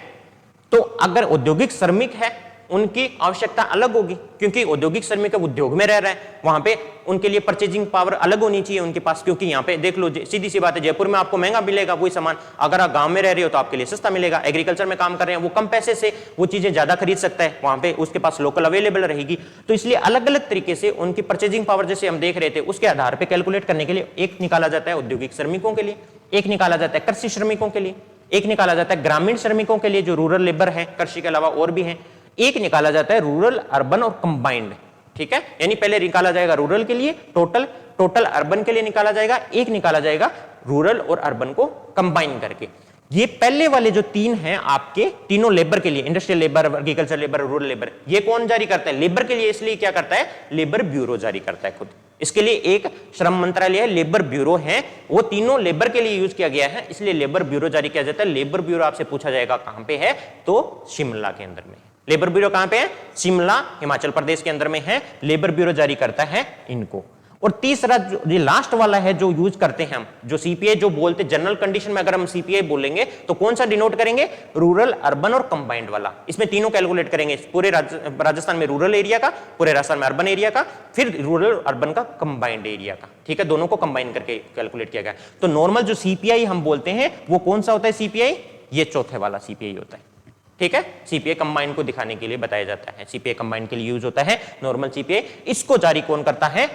तो अगर औद्योगिक श्रमिक है उनकी आवश्यकता अलग होगी, क्योंकि औद्योगिक श्रमिक उद्योग में रह रहा है, वहां पे उनके लिए परचेजिंग पावर अलग होनी चाहिए उनके पास, क्योंकि यहाँ पे देख लो सीधी सी बात है, जयपुर में आपको महंगा मिलेगा कोई सामान, अगर आप गांव में रह रहे हो तो आपके लिए सस्ता मिलेगा। एग्रीकल्चर में काम कर रहे हैं वो कम पैसे से वो चीजें ज्यादा खरीद सकता है, वहां पे उसके पास लोकल अवेलेबल रहेगी। तो इसलिए अलग अलग तरीके से उनकी परचेजिंग पावर जैसे हम देख रहे थे उसके आधार पर कैलकुलेट करने के लिए एक निकाला जाता है औद्योगिक श्रमिकों के लिए, एक निकाला जाता है कृषि श्रमिकों के लिए, एक निकाला जाता है ग्रामीण श्रमिकों के लिए जो रूरल लेबर है, कृषि के अलावा और भी है, एक निकाला जाता है रूरल अर्बन और कंबाइंड। ठीक है, यानी पहले निकाला जाएगा रूरल के लिए टोटल अर्बन के लिए निकाला जाएगा, एक निकाला जाएगा रूरल और अर्बन को कंबाइन करके। ये पहले वाले जो तीन हैं आपके तीनों लेबर के लिए, industrial labour, agriculture labour, rural labour, ये कौन जारी करता है? लेबर के लिए। इसलिए क्या करता है? लेबर ब्यूरो जारी करता है खुद। इसके लिए एक श्रम मंत्रालय है, लेबर ब्यूरो है, वो तीनों लेबर के लिए यूज किया गया है, इसलिए लेबर ब्यूरो जारी किया जाता है। लेबर ब्यूरो आपसे पूछा जाएगा कहां पे है, तो शिमला के अंदर में। लेबर ब्यूरो कहां पे है? शिमला, हिमाचल प्रदेश के अंदर में है। लेबर ब्यूरो जारी करता है इनको। और तीसरा जो ये लास्ट वाला है जो यूज करते हैं हम, जो सीपीआई जो बोलते, जनरल कंडीशन में अगर हम सीपीआई बोलेंगे तो कौन सा डिनोट करेंगे? रूरल, अर्बन और कंबाइंड वाला। इसमें तीनों कैलकुलेट करेंगे, पूरे राजस्थान में रूरल एरिया का, पूरे राजस्थान में अर्बन एरिया का, फिर रूरल अर्बन का कंबाइंड एरिया का। ठीक है, दोनों को कंबाइन करके कैलकुलेट किया गया। तो नॉर्मल जो सीपीआई हम बोलते हैं वो कौन सा होता है सीपीआई? ये चौथे वाला सीपीआई होता है। ठीक है, सीपीआई कंबाइन को दिखाने के लिए बताया जाता है, सीपीआई कंबाइन के लिए यूज होता है नॉर्मल सीपीआई। इसको जारी कौन करता है?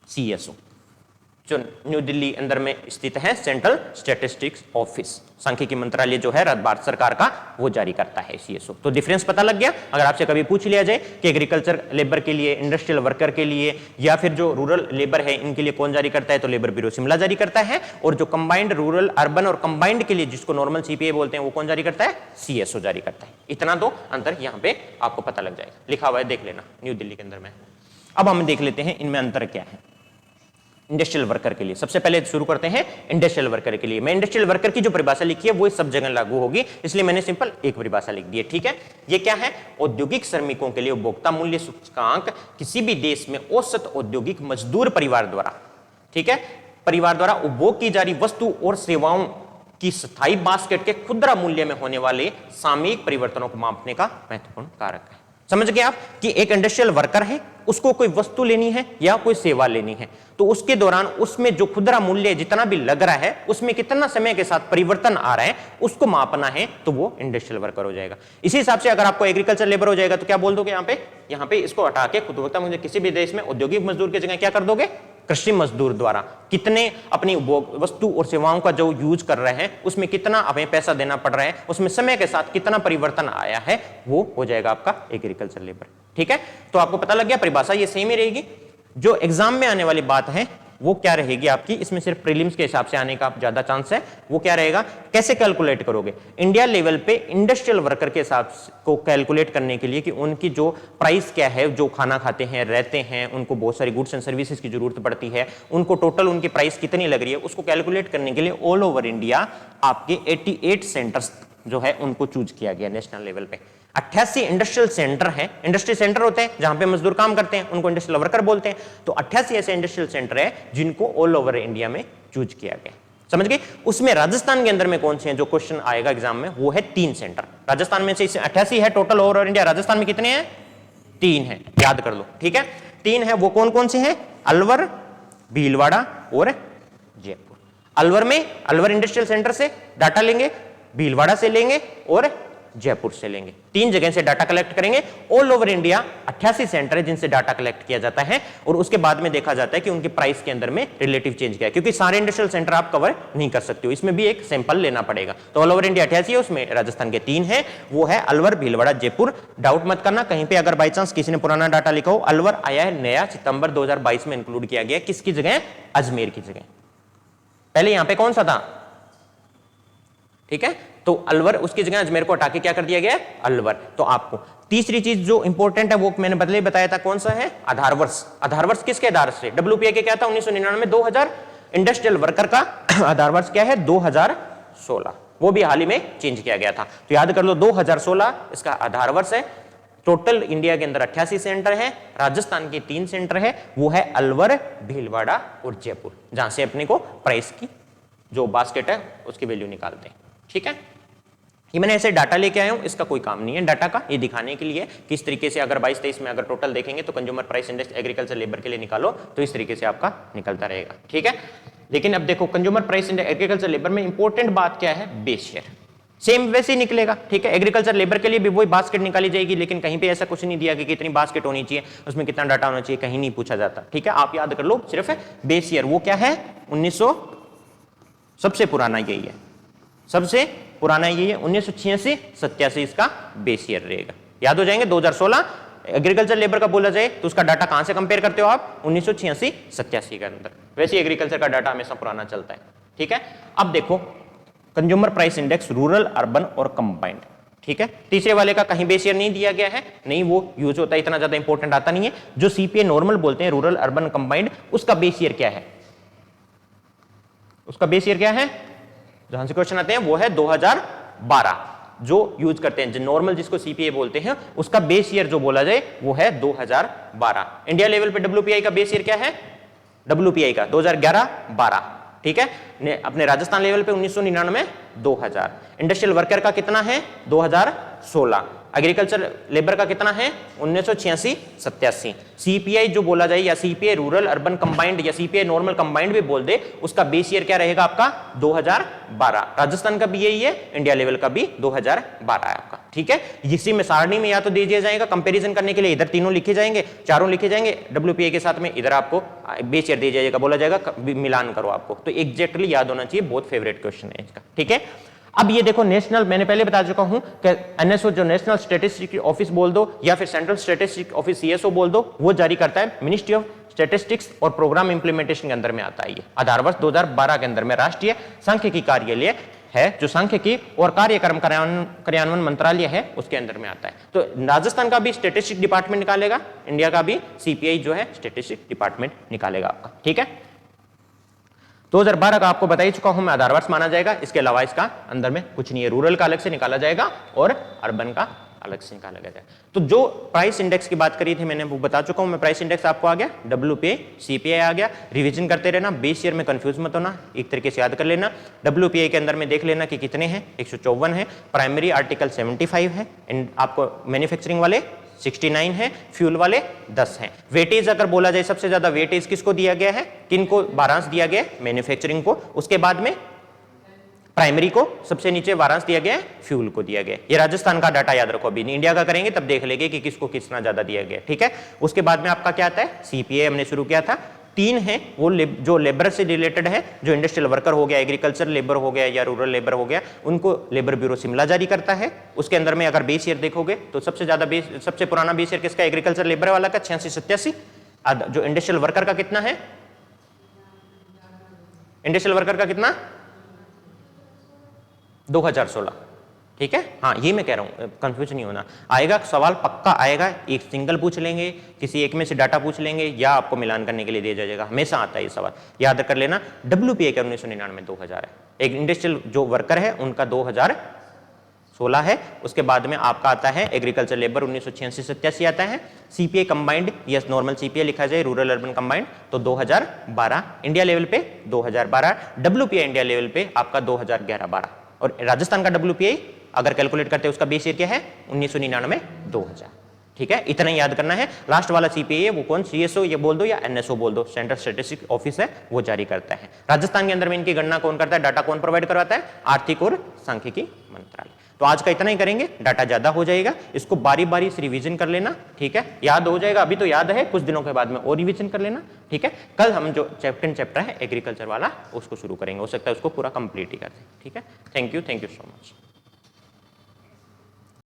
सीएसओ, जो न्यू दिल्ली अंदर में स्थित है, सेंट्रल स्टैटिस्टिक्स ऑफिस, सांख्यिकी मंत्रालय जो है भारत सरकार का, वो जारी करता है सीएसओ। तो डिफरेंस पता लग गया। अगर आपसे कभी पूछ लिया जाए कि एग्रीकल्चर लेबर के लिए, इंडस्ट्रियल वर्कर के लिए, या फिर जो रूरल लेबर है इनके लिए कौन जारी करता है, तो लेबर ब्यूरो शिमला जारी करता है। और जो कंबाइंड रूरल, अर्बन और कंबाइंड के लिए जिसको नॉर्मल सीपीआई बोलते हैं वो कौन जारी करता है? सीएसओ जारी करता है। इतना तो अंतर यहाँ पे आपको पता लग जाएगा, लिखा हुआ है, देख लेना, न्यू दिल्ली के अंदर में। अब हम देख लेते हैं इनमें अंतर क्या है। इंडस्ट्रियल वर्कर के लिए सबसे पहले शुरू करते हैं इंडस्ट्रियल वर्कर के लिए। मैं इंडस्ट्रियल वर्कर की जो परिभाषा लिखी है वो सब जगह लागू होगी, इसलिए मैंने सिंपल एक परिभाषा लिख दी है। ठीक है, ये क्या है? औद्योगिक श्रमिकों के लिए उपभोक्ता मूल्य सूचकांक किसी भी देश में औसत औद्योगिक मजदूर परिवार द्वारा, ठीक है, परिवार द्वारा उपभोग की जा रही वस्तु और सेवाओं की स्थायी बास्केट के खुदरा मूल्य में होने वाले सामयिक परिवर्तनों को मापने का महत्वपूर्ण कारक है। समझ गए आप कि एक इंडस्ट्रियल वर्कर है, उसको कोई वस्तु लेनी है या कोई सेवा लेनी है, तो उसके दौरान उसमें जो खुदरा मूल्य जितना भी लग रहा है उसमें कितना समय के साथ परिवर्तन आ रहा है उसको मापना है, तो वो इंडस्ट्रियल वर्कर हो जाएगा। इसी हिसाब से अगर आपको एग्रीकल्चर लेबर हो जाएगा तो क्या बोल दोगे यहाँ पे इसको हटा के उपभोक्ता मूल्य किसी भी देश में औद्योगिक मजदूर की जगह क्या कर दोगे? कृषि मजदूर द्वारा कितने अपनी वस्तु और सेवाओं का जो यूज कर रहे हैं उसमें कितना हमें पैसा देना पड़ रहा है, उसमें समय के साथ कितना परिवर्तन आया है, वो हो जाएगा आपका एग्रीकल्चर लेबर। ठीक है, तो आपको पता लग गया, परिभाषा ये सेम ही रहेगी। जो एग्जाम में आने वाली बात है वो क्या रहेगी आपकी, इसमें सिर्फ प्रीलिम्स के हिसाब से आने का ज्यादा चांस है, वो क्या रहेगा, कैसे कैलकुलेट करोगे इंडिया लेवल पे इंडस्ट्रियल वर्कर के हिसाब को कैलकुलेट करने के लिए कि उनकी जो प्राइस क्या है, जो खाना खाते हैं, रहते हैं, उनको बहुत सारी गुड्स एंड सर्विसेज की जरूरत पड़ती है, उनको टोटल उनकी प्राइस कितनी लग रही है, उसको कैलकुलेट करने के लिए ऑल ओवर इंडिया आपके 88 सेंटर्स जो है उनको चूज किया गया नेशनल लेवल पे। 88 इंडस्ट्रियल सेंटर है, इंडस्ट्री सेंटर होते हैं जहां पे मजदूर काम करते हैं, उनको इंडस्ट्रियल वर्कर बोलते हैं। तो 88 ऐसे इंडस्ट्रियल सेंटर है जिनको ऑल ओवर इंडिया में चूज किया गया। समझ गए? उसमें राजस्थान के अंदर में कौन से हैं, जो क्वेश्चन आएगा एग्जाम में वो है 3 सेंटर। राजस्थान में से 88 है टोटल ओवर इंडिया, राजस्थान में कितने हैं? 3 है, याद कर लो। ठीक है, 3 है, वो कौन कौन से हैं? अलवर, भीलवाड़ा और जयपुर। अलवर में अलवर इंडस्ट्रियल सेंटर से डाटा लेंगे, भीलवाड़ा से लेंगे और जयपुर से लेंगे। 3 जगह से डाटा कलेक्ट करेंगे। ऑल ओवर इंडिया 88 सेंटर है जिनसे डाटा कलेक्ट किया जाता है और उसके बाद में देखा जाता है कि उनकी प्राइस के अंदर में रिलेटिव चेंज क्या है, क्योंकि सारे इंडस्ट्रियल सेंटर आप कवर नहीं कर सकते हो, इसमें भी एक सैंपल लेना पड़ेगा। तो ऑल ओवर इंडिया 88 है, उसमें राजस्थान के 3 है, वो है अलवर, भीलवाड़ा, जयपुर। डाउट मत करना कहीं पे अगर बाई चांस किसी ने पुराना डाटा लिखा हो, अलवर आया है नया, सितंबर 2022 में इंक्लूड किया गया। किसकी जगह? अजमेर की जगह। पहले यहां पे कौन सा था? ठीक है, तो अलवर, उसकी जगह अजमेर को हटा के क्या कर दिया गया? अलवर। तो आपको तीसरी चीज जो इंपॉर्टेंट है वो मैंने बदले बताया था, कौन सा है? आधार वर्ष। आधार वर्ष किसके आधार से? डब्ल्यूपीआई के क्या था 1999 2000, इंडस्ट्रियल वर्कर का आधार वर्ष क्या है? 2016। वो भी हाल ही में चेंज किया गया था, तो याद कर लो 2016 इसका आधार वर्ष है। टोटल इंडिया के अंदर 88 सेंटर है, राजस्थान के 3 सेंटर है, वो है अलवर, भीलवाड़ा और जयपुर, जहां से अपने को प्राइस की जो बास्केट है उसकी वैल्यू निकालते हैं। ठीक है, ये मैंने ऐसे डाटा लेके आया हूं, इसका कोई काम नहीं है डाटा का, ये दिखाने के लिए किस तरीके से अगर 22-23 में अगर टोटल देखेंगे तो consumer price index agriculture labour के लिए निकालो तो इस तरीके से आपका निकलता रहेगा, ठीक है। लेकिन अब देखो consumer price index agriculture labour में इंपॉर्टेंट बात क्या है, बेस ईयर सेम वैसे ही निकलेगा, ठीक है। एग्रीकल्चर लेबर के लिए भी वही बास्केट निकाली जाएगी, लेकिन कहीं पे ऐसा कुछ नहीं दिया कि कितनी बास्केट होनी चाहिए, उसमें कितना डाटा होना चाहिए, कहीं नहीं पूछा जाता, ठीक है। आप याद कर लो सिर्फ बेस ईयर, वो क्या है 1900, सबसे पुराना यही है, सबसे पुराना यही है 1986-87 इसका बेस ईयर रहेगा, याद हो जाएंगे। 2016 एग्रीकल्चर लेबर का बोला जाए तो उसका डाटा कहां से कंपेयर करते हो आप, 1986-87 के अंदर, वैसे एग्रीकल्चर का डाटा हमेशा पुराना चलता है, ठीक है। अब देखो consumer price index rural, urban और कंबाइंड, ठीक है। तीसरे वाले का कहीं बेस ईयर नहीं दिया गया है, नहीं वो यूज होता है, इतना ज्यादा इंपॉर्टेंट आता नहीं है। जो सीपीए नॉर्मल बोलते हैं रूरल, अर्बन, कंबाइंड, उसका बेस ईयर क्या है, उसका बेस ईयर क्या है, जहां से क्वेश्चन आते हैं वो है 2012, जो यूज करते हैं नॉर्मल जिसको सीपीए बोलते हैं, उसका बेस ईयर जो बोला जाए वो है 2012। इंडिया लेवल पे डब्ल्यूपीआई का बेस ईयर क्या है, डब्ल्यूपीआई का 2011-12, ठीक है। अपने राजस्थान लेवल पे 1999, 2000। इंडस्ट्रियल वर्कर का कितना है 2016। एग्रीकल्चर लेबर का कितना है 1986-87। सीपीआई जो बोला जाए या सीपीआई रूरल, अर्बन कंबाइंड या सीपीआई नॉर्मल कंबाइंड भी बोल दे, उसका बेस ईयर क्या रहेगा आपका 2012। राजस्थान का भी यही है, इंडिया लेवल का भी 2012 है आपका, ठीक है। इसी में सारणी में या तो दे दिया जाएगा, कंपैरिजन करने के लिए इधर तीनों लिखे जाएंगे, चारों लिखे जाएंगे, डब्ल्यूपीआई के साथ में इधर आपको बेस ईयर दे जाएगा, बोला जाएगा मिलान करो आपको, तो एग्जैक्टली याद होना चाहिए, बहुत फेवरेट क्वेश्चन है इसका, ठीक है। अब ये देखो नेशनल, मैंने पहले बता चुका हूं कि एनएसओ जो नेशनल स्टैटिस्टिक्स ऑफिस बोल दो या फिर सेंट्रल स्टैटिस्टिक्स ऑफिस सीएसओ बोल दो, वो जारी करता है मिनिस्ट्री ऑफ स्टैटिस्टिक्स और प्रोग्राम इंप्लीमेंटेशन के अंदर में आता है। ये आधार वर्ष 2012 के अंदर में राष्ट्रीय सांख्यिकी कार्यालय है, जो सांख्यिकी और कार्यक्रम कार्यान्वयन मंत्रालय है, उसके अंदर में आता है। तो राजस्थान का भी स्टैटिस्टिक्स डिपार्टमेंट निकालेगा, इंडिया का भी सीपीआई जो है स्टैटिस्टिक्स डिपार्टमेंट निकालेगा आपका, ठीक है। 2012 का आपको बता ही चुका हूं मैं, आधार वर्ष माना जाएगा, इसके अलावा इसका अंदर में कुछ नहीं है। रूरल का अलग से निकाला जाएगा और अर्बन का अलग से निकाला जाएगा। तो जो प्राइस इंडेक्स की बात करी थी मैंने वो बता चुका हूं मैं, प्राइस इंडेक्स आपको आ गया, डब्ल्यूपीआई, सीपीआई आ गया। रिवीजन करते रहना, बेस ईयर में कंफ्यूज मत होना, एक तरीके से याद कर लेना। डब्ल्यूपीआई के अंदर में देख लेना कि कितने हैं, 154 है, प्राइमरी आर्टिकल 75 है, आपको मैन्युफैक्चरिंग वाले 69 है, फ्यूल वाले 10 हैं। वेटेज अगर बोला जाए सबसे ज्यादा वेटेज किसको दिया गया है, किनको 12 दिया गया है, मैन्युफैक्चरिंग को, उसके बाद में प्राइमरी को, सबसे नीचे 12 दिया गया है, फ्यूल को दिया गया है। ये राजस्थान का डाटा याद रखो, अभी इंडिया का करेंगे तब देख लेंगे कि किसको कितना ज्यादा दिया गया, ठीक है। उसके बाद में आपका क्या आता है, सीपीए हमने शुरू किया था, 3 है वो जो लेबर से रिलेटेड है, जो इंडस्ट्रियल वर्कर हो गया, एग्रीकल्चर लेबर हो गया या रूरल लेबर हो गया, उनको लेबर ब्यूरो शिमला जारी करता है। उसके अंदर में अगर बेस ईयर देखोगे तो सबसे ज्यादा बेस, सबसे पुराना बेस ईयर किसका, एग्रीकल्चर लेबर वाला का 86-87। जो इंडस्ट्रियल वर्कर का कितना है, इंडस्ट्रियल वर्कर का कितना 2016, ठीक है। हाँ ये मैं कह रहा हूं, कंफ्यूज नहीं होना, आएगा सवाल पक्का आएगा, एक सिंगल पूछ लेंगे, किसी एक में से डाटा पूछ लेंगे या आपको मिलान करने के लिए दिया जाएगा, हमेशा आता है ये सवाल, याद कर लेना। डब्ल्यूपीआई का 1999 2000 है, एक इंडस्ट्रियल जो वर्कर है उनका 2016 है। उसके बाद में आपका आता है एग्रीकल्चर लेबर 1986-87 आता है। सीपीआई कंबाइंड या नॉर्मल सीपीआई लिखा जाए, रूरल अर्बन कंबाइंड, तो 2012 इंडिया लेवल पे 2012, डब्ल्यूपीआई इंडिया लेवल पे आपका 2011-12। और राजस्थान का डब्ल्यूपीआई अगर कैलकुलेट करते हैं उसका बेस ईयर क्या है 1999-2000, ठीक है। इतना ही याद करना है। लास्ट वाला सीपीआई वो कौन, सीएसओ ये बोल दो या एनएसओ बोल दो, सेंट्रल स्टैटिस्टिक्स ऑफिस है, वो जारी करता है। राजस्थान के अंदर में इनकी गणना कौन करता है, डाटा कौन प्रोवाइड करवाता है, आर्थिक और सांख्यिकी मंत्रालय। तो आज का इतना ही करेंगे, डाटा ज्यादा हो जाएगा, इसको बारी बारी से रिवीजन कर लेना, ठीक है। याद हो जाएगा, अभी तो याद है, कुछ दिनों के बाद में और रिवीजन कर लेना, ठीक है। कल हम जो चैप्टर है एग्रीकल्चर वाला उसको शुरू करेंगे, हो सकता है उसको पूरा कंप्लीट ही कर दें, ठीक है। Thank you so much.